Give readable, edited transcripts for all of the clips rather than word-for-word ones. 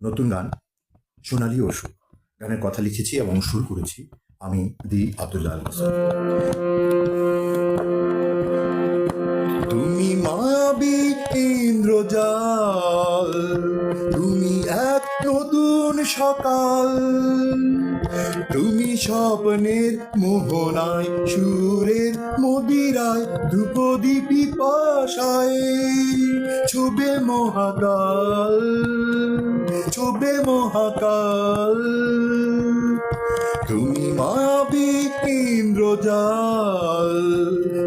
নতুন গান সোনালী অশোক। গানের কথা লিখেছি এবং সুর করেছি আমি দি আব্দুল্লাহ আল হাসান। তুমি মায়াবী ইন্দ্রজাল, তুমি এক নতুন সকাল, তুমি স্বপ্নের মোহনায় সুরের মদিরায় ধ্রুপদীপি পাশায় ছুবে মহাকাল, ছুবে মহাকাল। তুমি মায়াবী ইন্দ্রজাল,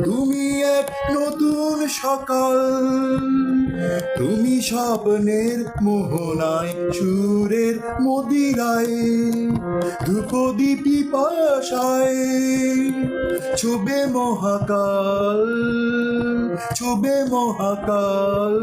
তুমি এক নতুন সকাল, তুমি স্বপ্নের মোহনায় সুরের মদিরায় ধ্রুপদীপি পাশায় ছুবে মহাকাল, ছুবে মহাকাল।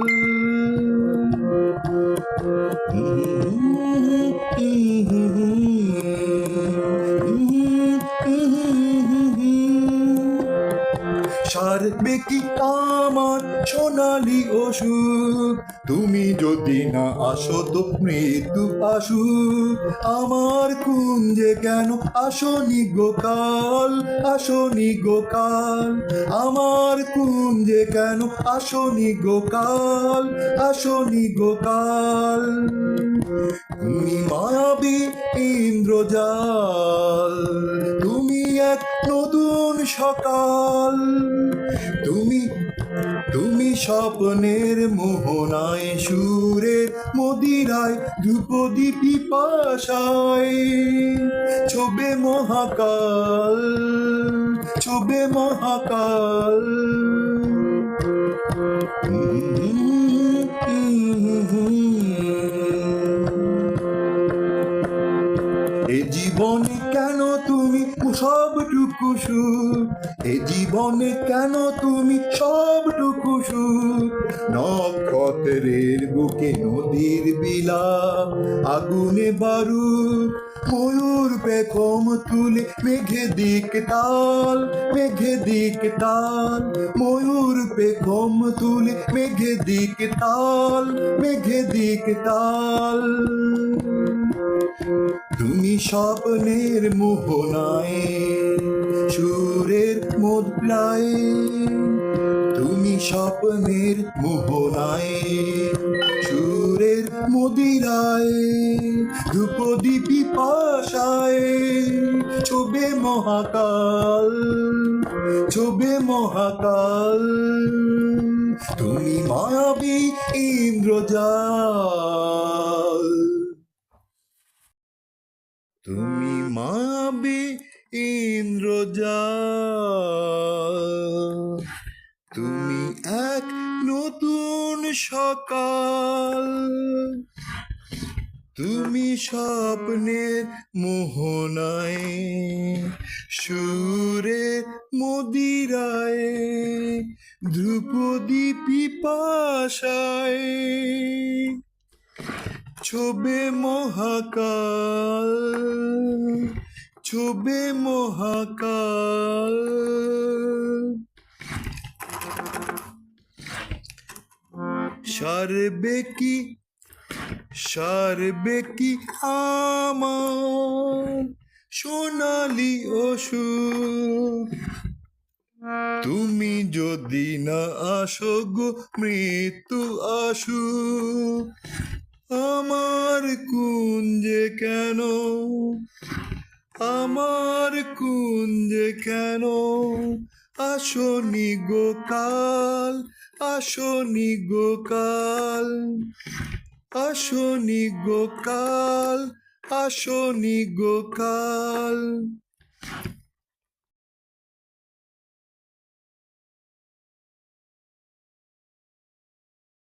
সারবে কি আমার সোনালী অসুখ, তুমি যদি না আসো তো মৃত্যু আসুক আমার কুঞ্জে কেন আসনি গোকাল, আসনি গোকাল আমার কুঞ্জে কেন আসনি গোকাল, আসনি গোকাল। তুমি মায়াবী ইন্দ্রজাল, তুমি এক নতুন সকাল, তুমি স্বপ্নের মোহনায় সুরের মদিরায় ধ্রুপদীপি পাশায় ছবে মহাকাল, ছবে মহাকাল। এ জীবনে কেন তুমি সবটুকু সুখ, এ জীবনে কেন তুমি সবটুকু সুখ, নক্ষত্রের বুকে নদীর বিলাপ আগুনে বারুদ, ময়ূর পেখম তুলে মেঘে দিক তাল, মেঘে দিক তাল, ময়ূর পেখম তুলে মেঘে দিক তাল, মেঘে দিক তাল। তুমি স্বপ্নের মোহনায় সুরের মুদ্রায়, তুমি স্বপ্নের মোহনায় সুরের মদিরায় ধ্রুপদীপি পাশায় ছবে মহাকাল, ছবে মহাকাল। তুমি মায়াবী ইন্দ্রজাল, তুমি মায়াবী ইন্দ্রজাল, তুমি এক নতুন সকাল, তুমি স্বপ্নের মোহনায় সুরের মদিরায় ধ্রুপদীপি পাশায় ছবে মহাকাল, ছবে মহাকাল। সারবে কি আমার সোনালী অসুখ, তুমি যদি না আসো গো মৃত্যু আসুক আমার কুঞ্জে কেন, আমার কুঞ্জে কেন আসনি গোকাল, আসনি গোকাল, আসনি গোকাল, আসনি গোকাল।